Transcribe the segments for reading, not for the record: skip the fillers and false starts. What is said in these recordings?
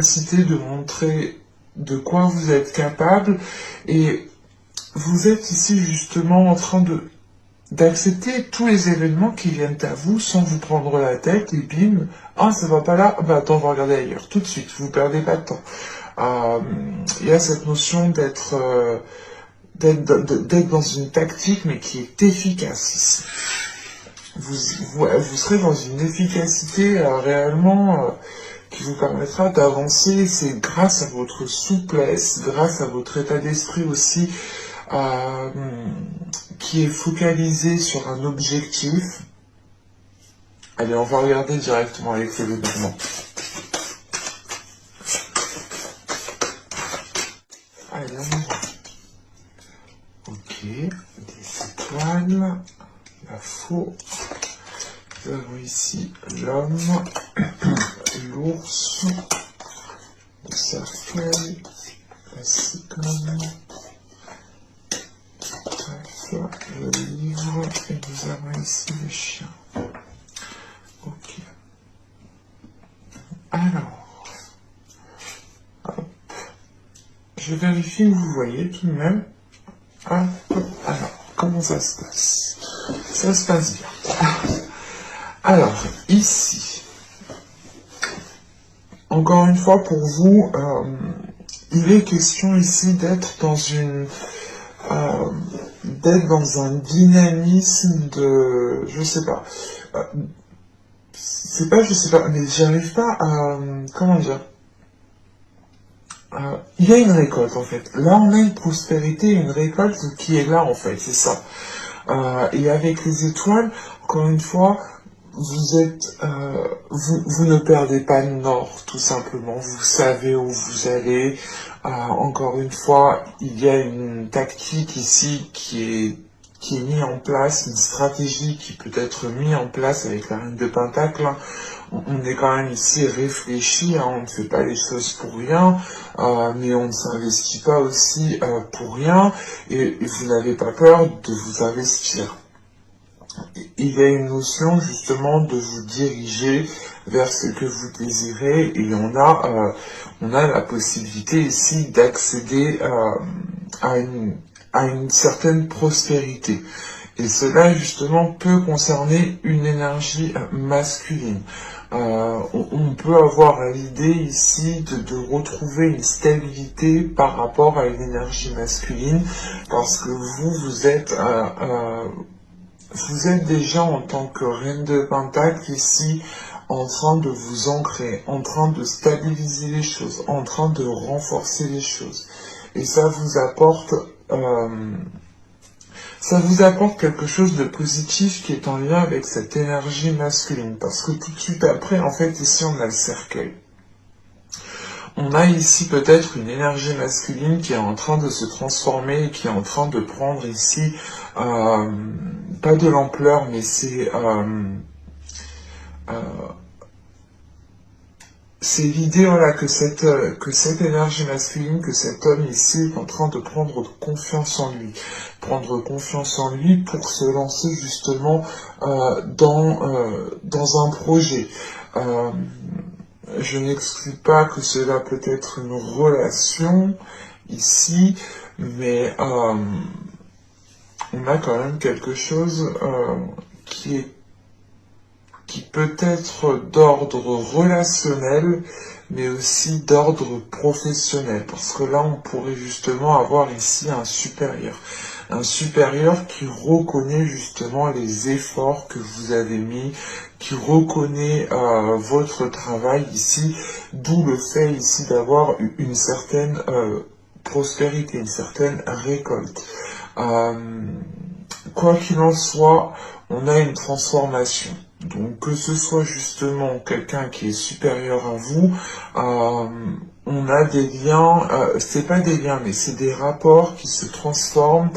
capacité de montrer de quoi vous êtes capable, et vous êtes ici justement en train d'accepter tous les événements qui viennent à vous sans vous prendre la tête, et bim, ah ça va pas là, bah attends, on va regarder ailleurs, tout de suite, vous perdez pas de temps. Il y a cette notion d'être dans une tactique, mais qui est efficace ici. Vous serez dans une efficacité réellement qui vous permettra d'avancer. C'est grâce à votre souplesse, grâce à votre état d'esprit aussi, qui est focalisé sur un objectif. Allez, on va regarder directement avec les événements. Allez, on y va. Ok, des étoiles, la faux. Nous avons ici l'homme, l'ours, le cercueil, la cyclone, le livre, et nous avons ici le chien. Ok. Alors, hop. Je vérifie que vous voyez tout de même. Hop. Alors, comment ça se passe? Ça se passe bien. Alors, ici, encore une fois pour vous, il est question ici d'être dans un dynamisme de, je sais pas, je sais pas, mais j'arrive pas à, comment dire, il y a une récolte en fait. Là, on a une prospérité, une récolte qui est là en fait, c'est ça. Et avec les étoiles, encore une fois, vous ne perdez pas le nord, tout simplement. Vous savez où vous allez. Encore une fois, il y a une tactique ici qui est mise en place, une stratégie qui peut être mise en place avec la reine de Pentacle. On est quand même ici réfléchi, hein, on ne fait pas les choses pour rien, mais on ne s'investit pas aussi pour rien, et vous n'avez pas peur de vous investir. Il y a une notion justement de vous diriger vers ce que vous désirez, et on a la possibilité ici d'accéder à une certaine prospérité. Et cela justement peut concerner une énergie masculine. On peut avoir l'idée ici de retrouver une stabilité par rapport à une énergie masculine, parce que vous êtes déjà en tant que reine de Pentacle ici en train de vous ancrer, en train de stabiliser les choses, en train de renforcer les choses. Et ça vous apporte quelque chose de positif qui est en lien avec cette énergie masculine. Parce que tout de suite après, en fait, ici on a le cercueil. On a ici peut-être une énergie masculine qui est en train de se transformer, et qui est en train de prendre ici, pas de l'ampleur, mais c'est l'idée, voilà, que cette énergie masculine, que cet homme ici est en train de prendre confiance en lui. Prendre confiance en lui pour se lancer justement dans un projet. Je n'exclus pas que cela peut être une relation ici, mais on a quand même quelque chose qui peut être d'ordre relationnel, mais aussi d'ordre professionnel, parce que là, on pourrait justement avoir ici un supérieur qui reconnaît justement les efforts que vous avez mis, qui reconnaît votre travail ici, d'où le fait ici d'avoir une certaine prospérité, une certaine récolte. Quoi qu'il en soit, on a une transformation. Donc que ce soit justement quelqu'un qui est supérieur à vous, on a des liens, c'est pas des liens, mais c'est des rapports qui se transforment,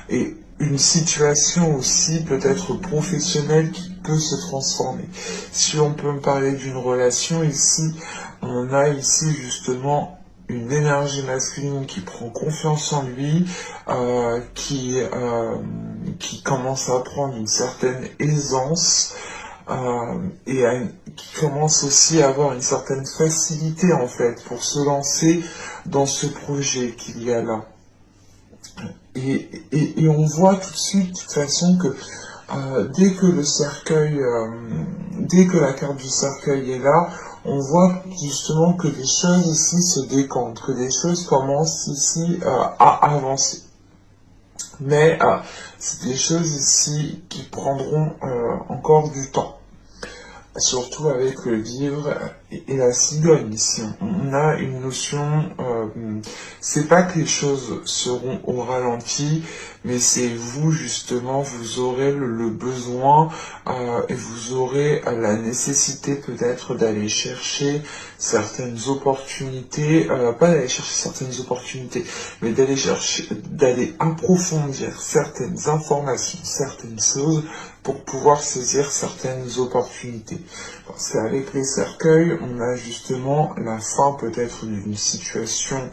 et une situation aussi peut-être professionnelle qui peut se transformer. Si on peut me parler d'une relation ici, on a ici justement une énergie masculine qui prend confiance en lui, qui commence à prendre une certaine aisance, qui commence aussi à avoir une certaine facilité en fait pour se lancer dans ce projet qu'il y a là. Et on voit tout de suite, de toute façon, que dès que le cercueil, dès que la carte du cercueil est là, on voit justement que les choses ici se décantent, que les choses commencent ici à avancer. Mais c'est des choses ici qui prendront encore du temps. Surtout avec le livre et la cigogne ici. On a une notion, c'est pas que les choses seront au ralenti, mais c'est vous justement, vous aurez le besoin et vous aurez la nécessité peut-être d'aller chercher certaines opportunités, pas d'aller chercher certaines opportunités, mais d'aller approfondir certaines informations, certaines choses pour pouvoir saisir certaines opportunités. Parce qu'avec les cercueils, on a justement la fin peut-être d'une situation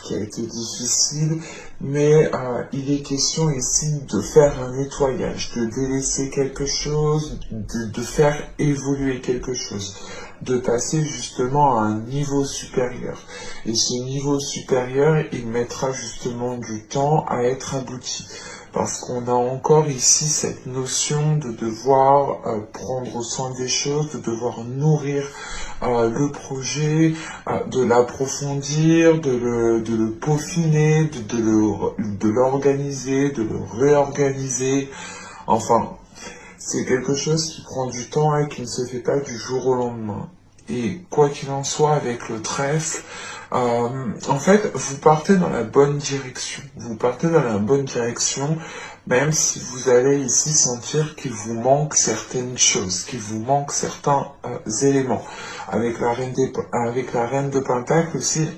qui a été difficile, mais il est question ici de faire un nettoyage, de délaisser quelque chose, de faire évoluer quelque chose, de passer justement à un niveau supérieur. Et ce niveau supérieur, il mettra justement du temps à être abouti. Parce qu'on a encore ici cette notion de devoir prendre soin des choses, de devoir nourrir le projet, de l'approfondir, de le peaufiner, de l'organiser, de le réorganiser. Enfin, c'est quelque chose qui prend du temps et qui ne se fait pas du jour au lendemain. Et quoi qu'il en soit avec le trèfle, en fait, vous partez dans la bonne direction. Vous partez dans la bonne direction, même si vous allez ici sentir qu'il vous manque certaines choses, qu'il vous manque certains éléments. Avec la reine de Pentacle aussi,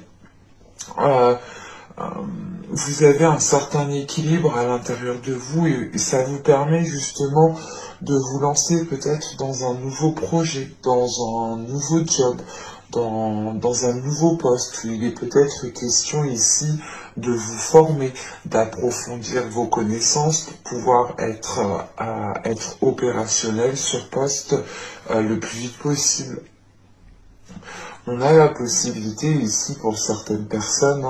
vous avez un certain équilibre à l'intérieur de vous et ça vous permet justement de vous lancer peut-être dans un nouveau projet, dans un nouveau job, dans un nouveau poste. Il est peut-être question ici de vous former, d'approfondir vos connaissances pour pouvoir être opérationnel sur poste le plus vite possible. On a la possibilité ici pour certaines personnes,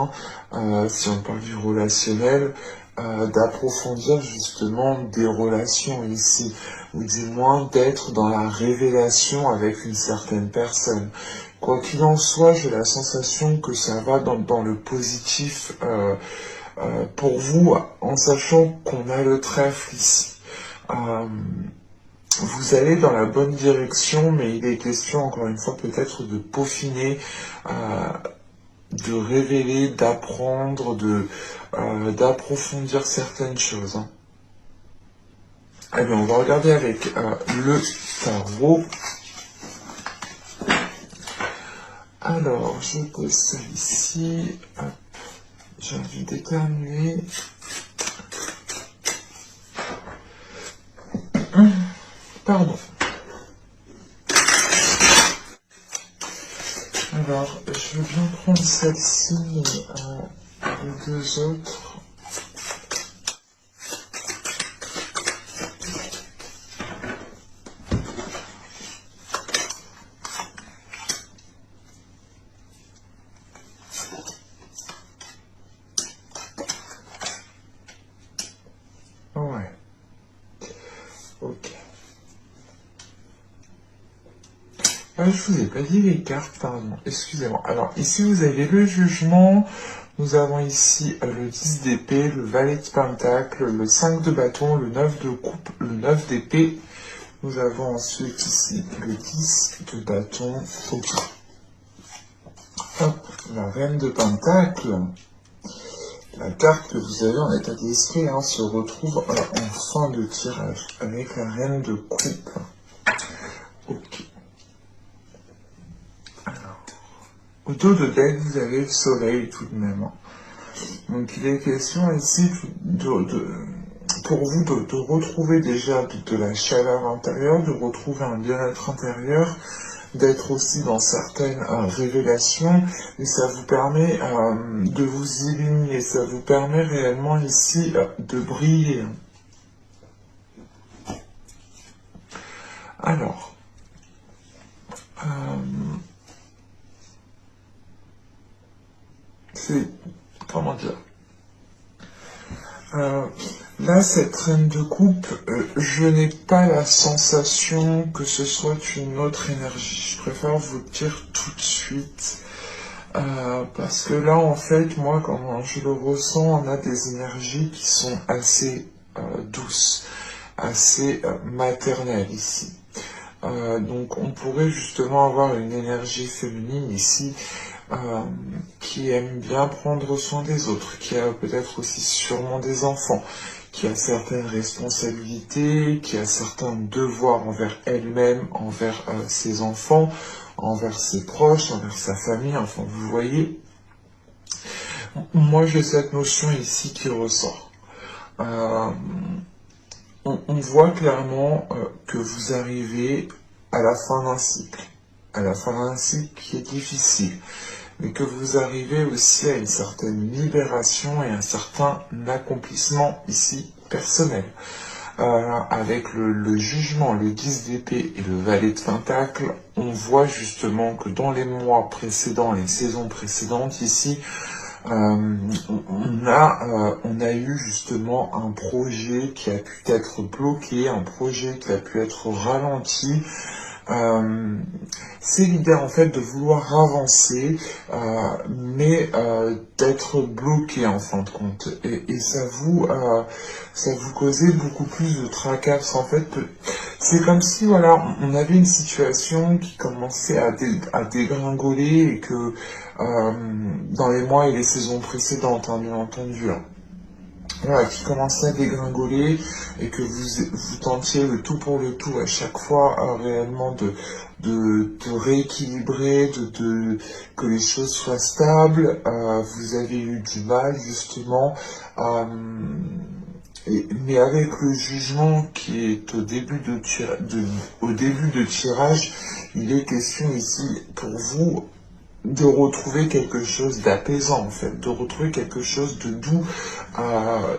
si on parle du relationnel, d'approfondir justement des relations ici, ou du moins d'être dans la révélation avec une certaine personne. Quoi qu'il en soit, j'ai la sensation que ça va dans le positif pour vous, en sachant qu'on a le trèfle ici. Vous allez dans la bonne direction, mais il est question, encore une fois, peut-être de peaufiner, de révéler, d'apprendre, d'approfondir certaines choses. Allez, on va regarder avec le tarot. Alors, je pose ça ici. Hop, j'ai envie d'éternuer. Pardon. Alors, je veux bien prendre celle-ci, mais les deux autres. Ouais. Ok. Ah, je vous ai pas dit les cartes, pardon. Excusez-moi. Alors, ici, vous avez le jugement. Nous avons ici le 10 d'épée, le valet de pentacle, le 5 de bâton, le 9 de coupe, le 9 d'épée. Nous avons ensuite ici le 10 de bâton. Ok. Hop, la reine de pentacle. La carte que vous avez en état d'esprit se retrouve en fin de tirage avec la reine de coupe. Ok. Alors, au dos de deck, vous avez le soleil tout de même. Donc il est question ici pour vous de retrouver déjà de la chaleur intérieure, de retrouver un bien-être intérieur, d'être aussi dans certaines révélations, et ça vous permet de vous illuminer, ça vous permet réellement ici de briller. Alors, Euh, c'est, comment dire, euh, là, cette reine de coupe, je n'ai pas la sensation que ce soit une autre énergie. Je préfère vous le dire tout de suite. Parce que là, en fait, moi, quand je le ressens, on a des énergies qui sont assez douces, assez maternelles ici. Donc, on pourrait justement avoir une énergie féminine ici euh, qui aime bien prendre soin des autres, qui a peut-être aussi sûrement des enfants, qui a certaines responsabilités, qui a certains devoirs envers elle-même, envers ses enfants, envers ses proches, envers sa famille, enfin vous voyez, moi j'ai cette notion ici qui ressort. Euh, on voit clairement que vous arrivez à la fin d'un cycle, à la fin d'un cycle qui est difficile, mais que vous arrivez aussi à une certaine libération et un certain accomplissement ici personnel. Avec le jugement, le 10 d'épée et le valet de pentacle, on voit justement que dans les mois précédents, les saisons précédentes ici, on a eu justement un projet qui a pu être bloqué, un projet qui a pu être ralenti. Euh, c'est l'idée en fait de vouloir avancer, mais d'être bloqué en fin de compte. Et ça vous causait beaucoup plus de tracas. En fait, c'est comme si voilà, on avait une situation qui commençait à dégringoler et que dans les mois et les saisons précédentes, hein, bien entendu. Hein, voilà, qui commençait à dégringoler et que vous tentiez le tout pour le tout à chaque fois réellement de rééquilibrer, que les choses soient stables. Vous avez eu du mal justement, mais avec le jugement qui est au début de tirage, il est question ici pour vous de retrouver quelque chose d'apaisant en fait, de retrouver quelque chose de doux,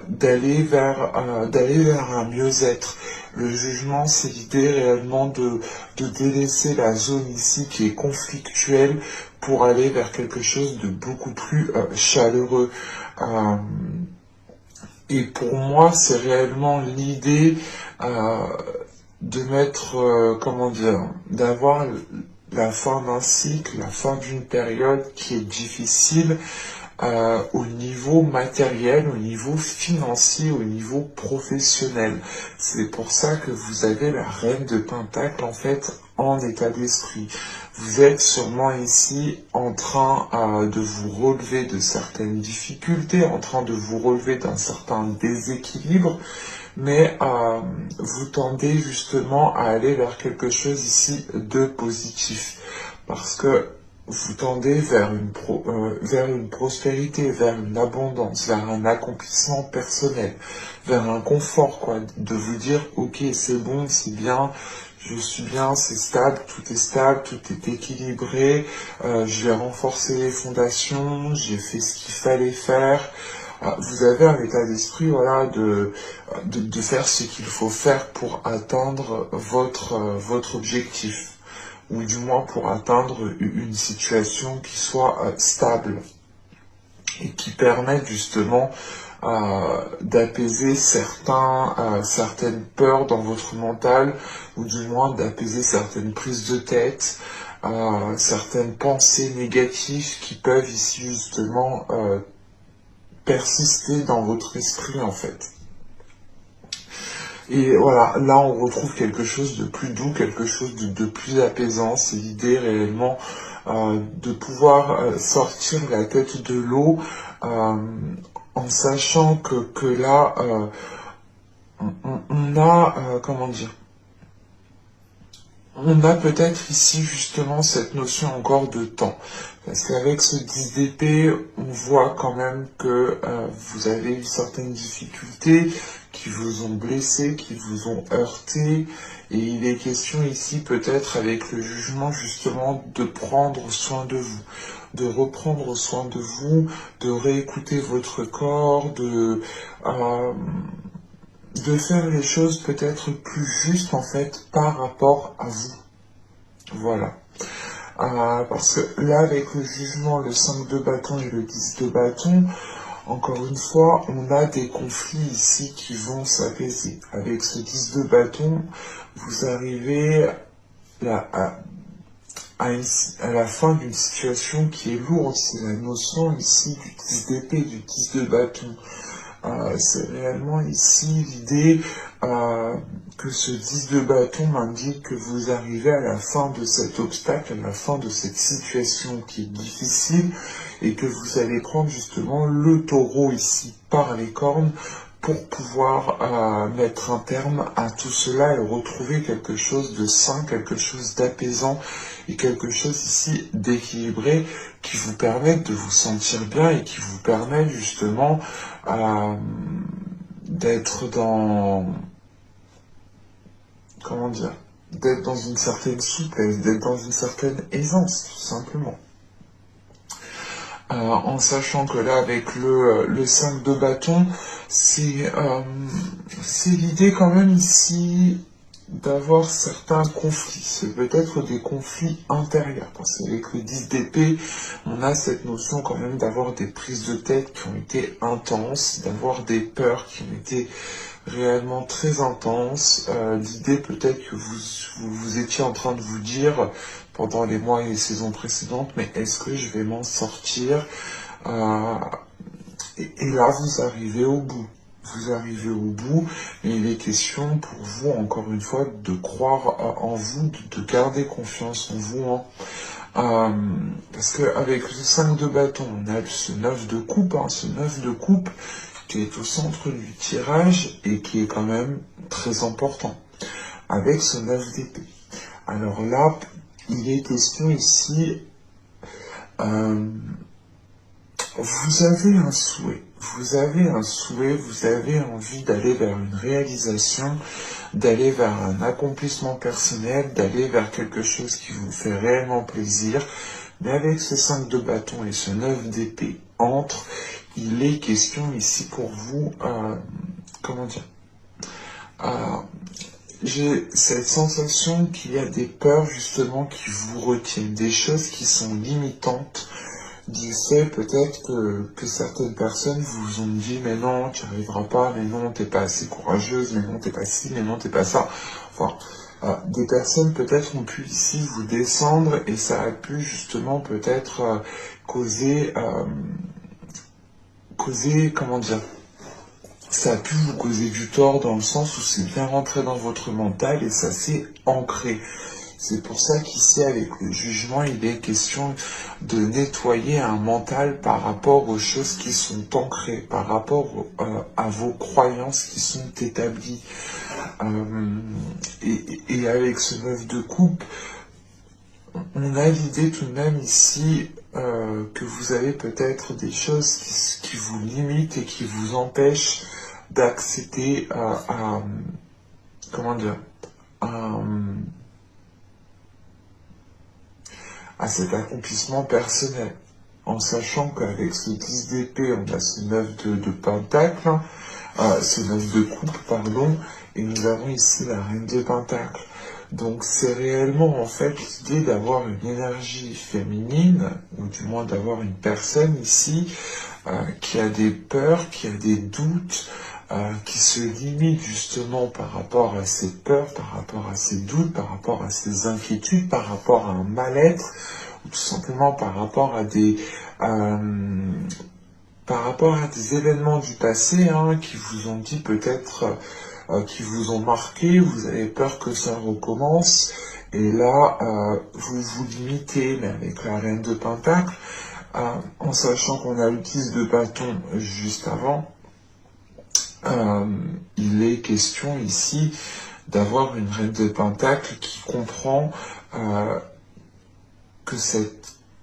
d'aller vers un mieux-être. Le jugement, c'est l'idée réellement de délaisser la zone ici qui est conflictuelle pour aller vers quelque chose de beaucoup plus chaleureux. Euh, et pour moi, c'est réellement l'idée euh, de mettre, comment dire, d'avoir la fin d'un cycle, la fin d'une période qui est difficile au niveau matériel, au niveau financier, au niveau professionnel. C'est pour ça que vous avez la reine de Pentacle en fait en état d'esprit. Vous êtes sûrement ici en train de vous relever de certaines difficultés, en train de vous relever d'un certain déséquilibre, mais vous tendez justement à aller vers quelque chose ici de positif. Parce que vous tendez vers une prospérité, vers une abondance, vers un accomplissement personnel, vers un confort, quoi, de vous dire, ok, c'est bon, c'est bien, je suis bien, c'est stable, tout est équilibré, je vais renforcer les fondations, j'ai fait ce qu'il fallait faire. Vous avez un état d'esprit, voilà, de faire ce qu'il faut faire pour atteindre votre objectif ou du moins pour atteindre une situation qui soit stable et qui permette justement d'apaiser certaines peurs dans votre mental, ou du moins d'apaiser certaines prises de tête, certaines pensées négatives qui peuvent ici justement persister dans votre esprit en fait. Et voilà, là on retrouve quelque chose de plus doux, quelque chose de plus apaisant. C'est l'idée réellement de pouvoir sortir la tête de l'eau en sachant que là, on a, comment dire, on a peut-être ici justement cette notion encore de temps. Parce qu'avec ce 10 d'épée, on voit quand même que vous avez eu certaines difficultés qui vous ont blessé, qui vous ont heurté. Et il est question ici peut-être avec le jugement justement de prendre soin de vous, de reprendre soin de vous, de réécouter votre corps, de faire les choses peut-être plus justes en fait par rapport à vous. Voilà. Parce que là, avec le jugement, le 5 de bâton et le 10 de bâton, encore une fois, on a des conflits ici qui vont s'apaiser. Avec ce 10 de bâton, vous arrivez là, à la fin d'une situation qui est lourde. C'est la notion ici du 10 d'épée, du 10 de bâton. C'est réellement ici l'idée que ce 10 de bâton m'indique que vous arrivez à la fin de cet obstacle, à la fin de cette situation qui est difficile, et que vous allez prendre justement le taureau ici par les cornes pour pouvoir mettre un terme à tout cela et retrouver quelque chose de sain, quelque chose d'apaisant et quelque chose ici d'équilibré qui vous permette de vous sentir bien et qui vous permette justement d'être dans, comment dire, d'être dans une certaine souplesse, d'être dans une certaine aisance, tout simplement. En sachant que là, avec le 5 de bâton, c'est l'idée quand même ici d'avoir certains conflits. C'est peut-être des conflits intérieurs, parce qu'avec le 10 d'épée, on a cette notion quand même d'avoir des prises de tête qui ont été intenses, d'avoir des peurs qui ont été réellement très intenses. L'idée peut-être que vous étiez en train de vous dire pendant les mois et les saisons précédentes, mais est-ce que je vais m'en sortir et là, vous arrivez au bout. Vous arrivez au bout, et il est question pour vous, encore une fois, de croire en vous, de garder confiance en vous. Parce qu'avec le 5 de bâton, on a ce 9 de coupe, ce 9 de coupe qui est au centre du tirage et qui est quand même très important. Avec ce 9 d'épée. Alors là, il est question ici, vous avez un souhait. Vous avez un souhait, vous avez envie d'aller vers une réalisation, d'aller vers un accomplissement personnel, d'aller vers quelque chose qui vous fait réellement plaisir. Mais avec ce 5 de bâton et ce 9 d'épée entre, il est question ici pour vous, comment dire, j'ai cette sensation qu'il y a des peurs justement qui vous retiennent, des choses qui sont limitantes, du fait peut-être que certaines personnes vous ont dit mais non, tu n'y arriveras pas, mais non, t'es pas assez courageuse, mais non, t'es pas ci, mais non, t'es pas ça. Enfin, des personnes peut-être ont pu ici vous descendre et ça a pu justement peut-être causer, comment dire, ça a pu vous causer du tort dans le sens où c'est bien rentré dans votre mental et ça s'est ancré. C'est pour ça qu'ici, avec le jugement, il est question de nettoyer un mental par rapport aux choses qui sont ancrées, par rapport à vos croyances qui sont établies. Et avec ce 9 de coupe, on a l'idée tout de même ici que vous avez peut-être des choses qui vous limitent et qui vous empêchent d'accéder comment dire, à cet accomplissement personnel. En sachant qu'avec ce 10 d'épée, on a ce 9 de pentacle, ce 9 de coupe, pardon, et nous avons ici la reine de pentacle. Donc c'est réellement en fait l'idée d'avoir une énergie féminine, ou du moins d'avoir une personne ici qui a des peurs, qui a des doutes, qui se limite justement par rapport à ses peurs, par rapport à ses doutes, par rapport à ses inquiétudes, par rapport à un mal-être, ou tout simplement par rapport à des événements du passé qui vous ont dit peut-être, qui vous ont marqué, vous avez peur que ça recommence, et là, vous vous limitez, mais avec la reine de pentacle, en sachant qu'on a le 10 de bâton juste avant, il est question ici d'avoir une reine de pentacle qui comprend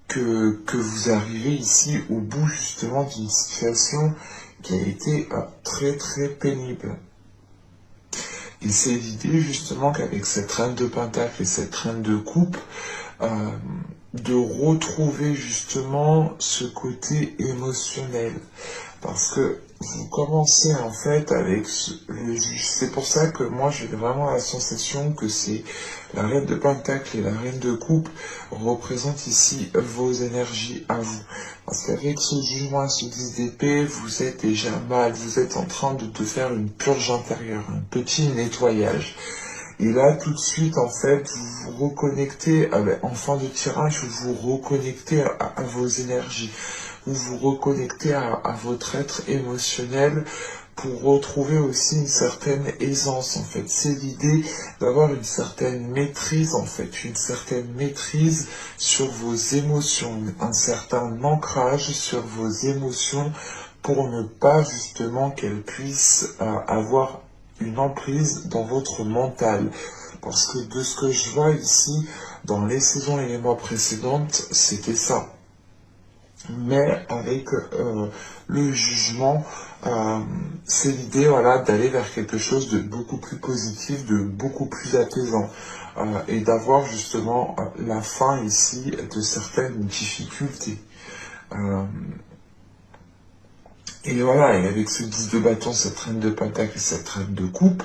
que vous arrivez ici au bout justement d'une situation qui a été très très pénible. Et c'est l'idée justement qu'avec cette reine de pentacle et cette reine de coupe, de retrouver justement ce côté émotionnel. Parce que vous commencez en fait avec le juge. C'est pour ça que moi j'ai vraiment la sensation que c'est la reine de Pentacle et la reine de Coupe représentent ici vos énergies à vous. Parce qu'avec ce jugement à ce 10 d'épée, vous êtes déjà mal, vous êtes en train de faire une purge intérieure, un petit nettoyage. Et là, tout de suite, en fait, vous vous reconnectez, en fin de tirage, vous vous reconnectez à vos énergies. Vous vous reconnectez à votre être émotionnel pour retrouver aussi une certaine aisance, en fait. C'est l'idée d'avoir une certaine maîtrise, en fait, une certaine maîtrise sur vos émotions, un certain ancrage sur vos émotions pour ne pas, justement, qu'elles puissent avoir une emprise dans votre mental. Parce que de ce que je vois ici, dans les saisons et les mois précédentes, c'était ça. Mais avec le jugement, c'est l'idée voilà, d'aller vers quelque chose de beaucoup plus positif, de beaucoup plus apaisant. Et d'avoir justement la fin ici de certaines difficultés. Et voilà, et avec ce 10 de bâton, cette reine de pentacle et cette reine de coupe,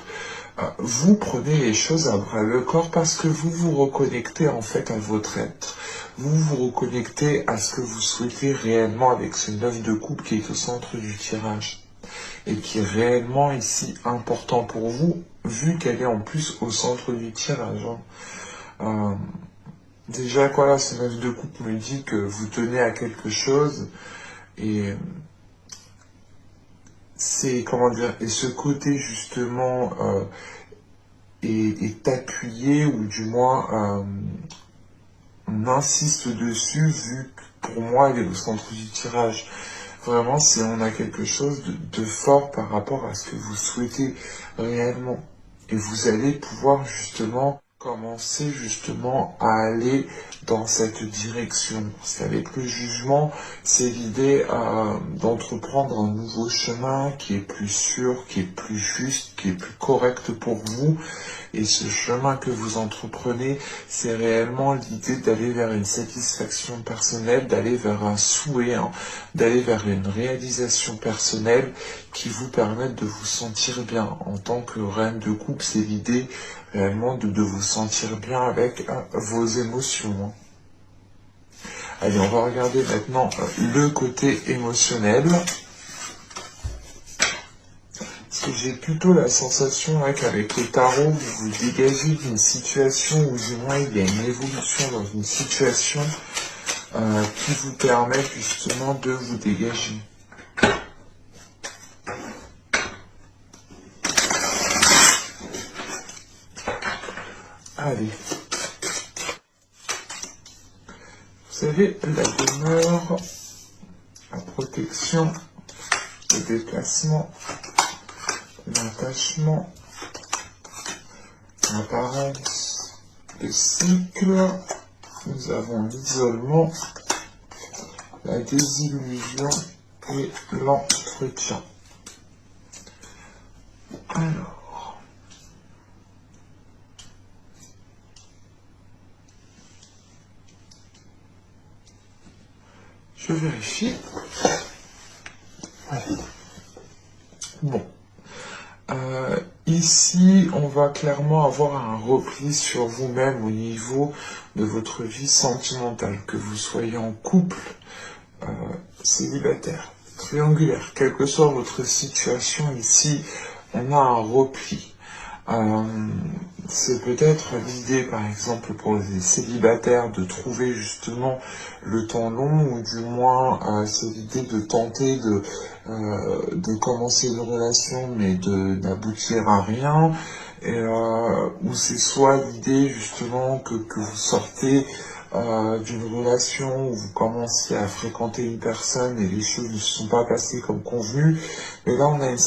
vous prenez les choses à bras le corps parce que vous vous reconnectez en fait à votre être. Vous vous reconnectez à ce que vous souhaitez réellement avec ce 9 de coupe qui est au centre du tirage. Et qui est réellement ici important pour vous, vu qu'elle est en plus au centre du tirage. Déjà, voilà, ce 9 de coupe me dit que vous tenez à quelque chose et c'est, comment dire, et ce côté justement est appuyé, ou du moins on insiste dessus, vu que pour moi il est au centre du tirage. Vraiment, c'est on a quelque chose de fort par rapport à ce que vous souhaitez réellement. Et vous allez pouvoir justement commencer justement à aller dans cette direction. Parce qu'avec le jugement, c'est l'idée d'entreprendre un nouveau chemin qui est plus sûr, qui est plus juste, qui est plus correct pour vous. Et ce chemin que vous entreprenez, c'est réellement l'idée d'aller vers une satisfaction personnelle, d'aller vers un souhait, d'aller vers une réalisation personnelle qui vous permette de vous sentir bien. En tant que reine de coupe, c'est l'idée réellement de vous sentir bien avec vos émotions. Allez, on va regarder maintenant le côté émotionnel. Parce que j'ai plutôt la sensation qu'avec le tarot, vous vous dégagez d'une situation, ou du moins il y a une évolution dans une situation qui vous permet justement de vous dégager. Allez. Vous savez, la demeure, la protection, le déplacement, l'attachement, l'apparence, le cycle, nous avons l'isolement, la désillusion et l'entretien. Alors, je vérifie. Allez. Bon. Ici, on va clairement avoir un repli sur vous-même au niveau de votre vie sentimentale, que vous soyez en couple, célibataire, triangulaire, quelle que soit votre situation ici, on a un repli. C'est peut-être l'idée, par exemple, pour les célibataires, de trouver justement le temps long, ou du moins c'est l'idée de tenter de commencer une relation mais d'aboutir à rien, ou c'est soit l'idée justement que vous sortez d'une relation où vous commencez à fréquenter une personne et les choses ne se sont pas passées comme convenu, mais là on a une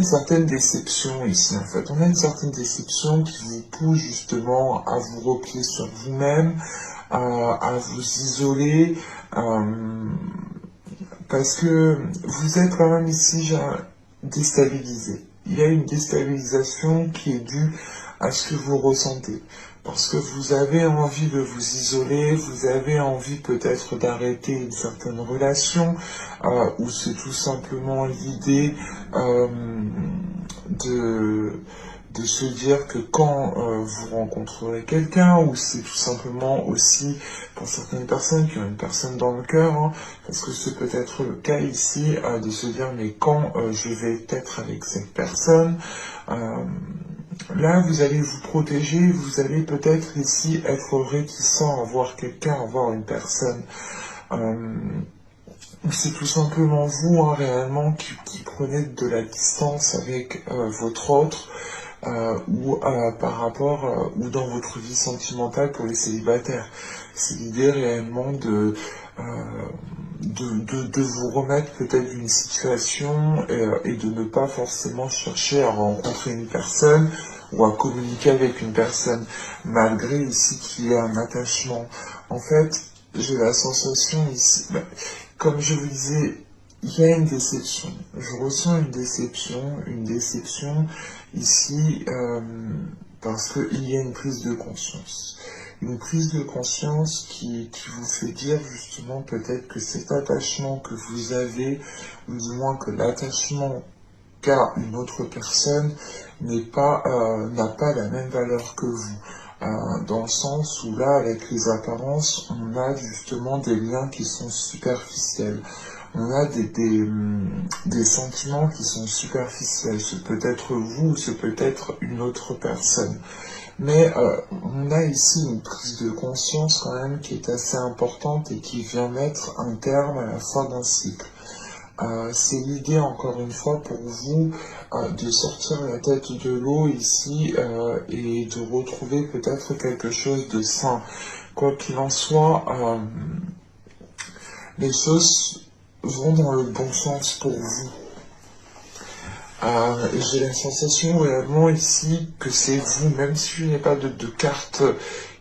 certaine déception ici, en fait. On a une certaine déception qui vous pousse justement à vous replier sur vous-même, à vous isoler, parce que vous êtes quand même ici déstabilisé. Il y a une déstabilisation qui est due à ce que vous ressentez. parce que vous avez envie de vous isoler, vous avez envie peut-être d'arrêter une certaine relation, ou c'est tout simplement l'idée de de se dire que quand vous rencontrerez quelqu'un, ou c'est tout simplement aussi pour certaines personnes qui ont une personne dans le cœur, hein, parce que c'est peut-être le cas ici, de se dire mais quand je vais être avec cette personne, là vous allez vous protéger, vous allez peut-être ici être réticent à voir quelqu'un, à voir une personne. C'est tout simplement vous, hein, réellement, qui prenez de la distance avec votre autre, ou par rapport, ou dans votre vie sentimentale pour les célibataires. C'est l'idée réellement euh, de vous remettre peut-être d'une situation et de ne pas forcément chercher à rencontrer une personne ou à communiquer avec une personne, malgré ici qu'il y ait un attachement. En fait, j'ai la sensation ici, comme je vous disais, il y a une déception. Je ressens une déception ici, parce qu'il y a une prise de conscience. Une prise de conscience qui vous fait dire justement peut-être que cet attachement que vous avez, ou du moins que l'attachement qu'a une autre personne n'a pas la même valeur que vous. Dans le sens où là, avec les apparences, on a justement des liens qui sont superficiels. On a des sentiments qui sont superficiels. C'est peut-être vous, c'est peut-être une autre personne. Mais on a ici une prise de conscience quand même qui est assez importante et qui vient mettre un terme à la fin d'un cycle. C'est l'idée, encore une fois, pour vous de sortir la tête de l'eau ici et de retrouver peut-être quelque chose de sain. Quoi qu'il en soit, les choses vont dans le bon sens pour vous. J'ai la sensation réellement ici que c'est vous, même si je n'ai pas de carte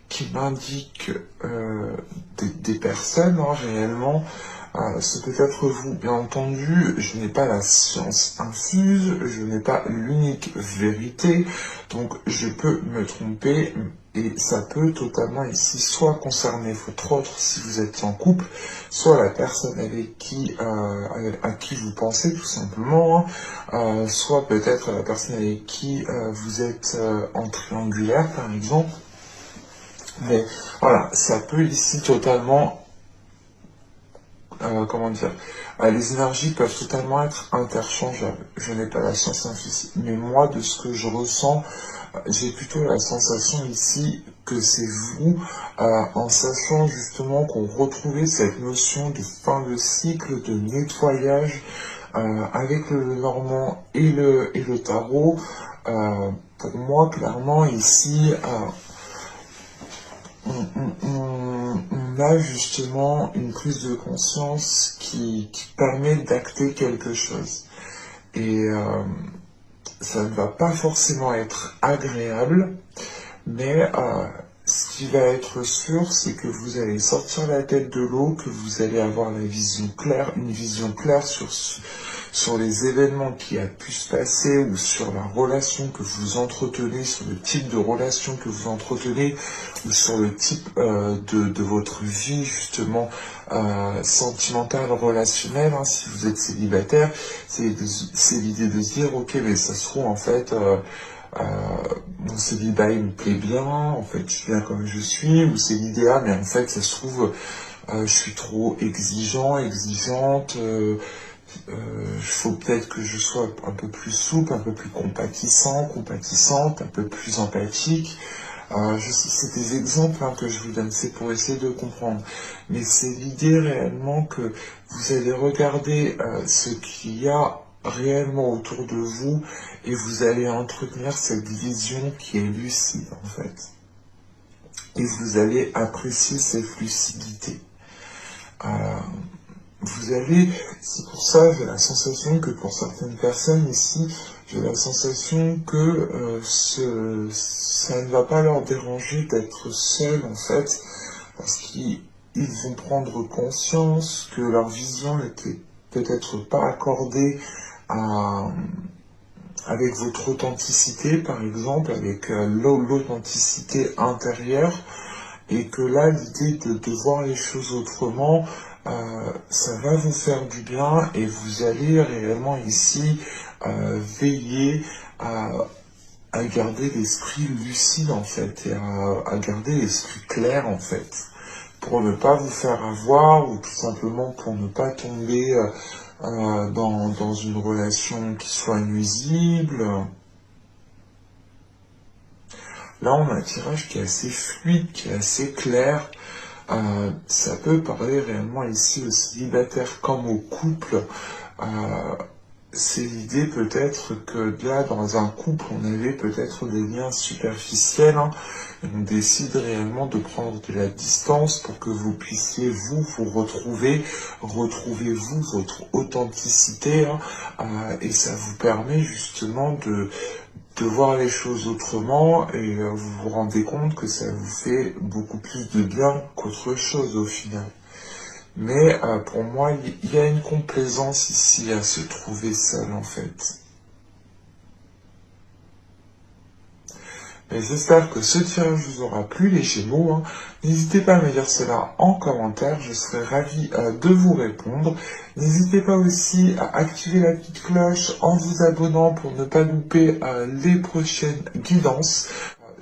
qui m'indique des personnes, hein, réellement. C'est peut-être vous, bien entendu, je n'ai pas la science infuse, je n'ai pas l'unique vérité, donc je peux me tromper, et ça peut totalement ici soit concerner votre autre si vous êtes en couple, soit la personne avec qui, à qui vous pensez tout simplement, hein, soit peut-être la personne avec qui vous êtes en triangulaire par exemple, mais voilà, ça peut ici totalement comment dire, les énergies peuvent totalement être interchangeables. Je n'ai pas la science infuse, mais moi, de ce que je ressens, j'ai plutôt la sensation ici que c'est vous, en sachant justement qu'on retrouvait cette notion de fin de cycle, de nettoyage, avec le Normand et le tarot. Pour moi, clairement, ici, on a justement une prise de conscience qui permet d'acter quelque chose. Et ça ne va pas forcément être agréable, mais ce qui va être sûr, c'est que vous allez sortir la tête de l'eau, que vous allez avoir la vision claire, une vision claire sur les événements qui a pu se passer, ou sur la relation que vous entretenez, sur le type de relation que vous entretenez, ou sur le type de votre vie justement sentimentale, relationnelle, hein, si vous êtes célibataire. C'est l'idée de se dire ok, mais ça se trouve en fait mon célibat il me plaît bien, en fait je suis bien comme je suis, ou c'est l'idéal, mais en fait ça se trouve je suis trop exigeante, il faut peut-être que je sois un peu plus souple, un peu plus compatissante, un peu plus empathique. C'est des exemples hein, que je vous donne, c'est pour essayer de comprendre. Mais c'est l'idée réellement que vous allez regarder ce qu'il y a réellement autour de vous, et vous allez entretenir cette vision qui est lucide en fait. Et vous allez apprécier cette lucidité. C'est pour ça, j'ai la sensation que pour certaines personnes ici, j'ai la sensation que ça ne va pas leur déranger d'être seuls en fait, parce qu'ils vont prendre conscience que leur vision n'était peut-être pas accordée à avec votre authenticité, par exemple, avec l'authenticité intérieure, et que là, l'idée de voir les choses autrement, ça va vous faire du bien, et vous allez réellement ici veiller à garder l'esprit lucide en fait, et à garder l'esprit clair en fait, pour ne pas vous faire avoir, ou tout simplement pour ne pas tomber dans une relation qui soit nuisible. Là, on a un tirage qui est assez fluide, qui est assez clair. Ça peut parler réellement ici aux célibataires comme aux couples. C'est l'idée peut-être que là, dans un couple, on avait peut-être des liens superficiels, hein, et on décide réellement de prendre de la distance pour que vous puissiez vous retrouver, retrouvez-vous votre authenticité, hein, et ça vous permet justement de voir les choses autrement, et vous vous rendez compte que ça vous fait beaucoup plus de bien qu'autre chose au final. Mais pour moi, il y a une complaisance ici à se trouver seul en fait. Mais j'espère que ce tirage vous aura plu les Gémeaux, hein. N'hésitez pas à me dire cela en commentaire, je serai ravi de vous répondre. N'hésitez pas aussi à activer la petite cloche en vous abonnant pour ne pas louper les prochaines guidances.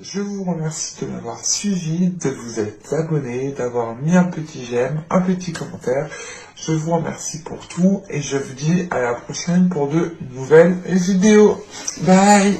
Je vous remercie de m'avoir suivi, de vous être abonné, d'avoir mis un petit j'aime, un petit commentaire. Je vous remercie pour tout et je vous dis à la prochaine pour de nouvelles vidéos. Bye!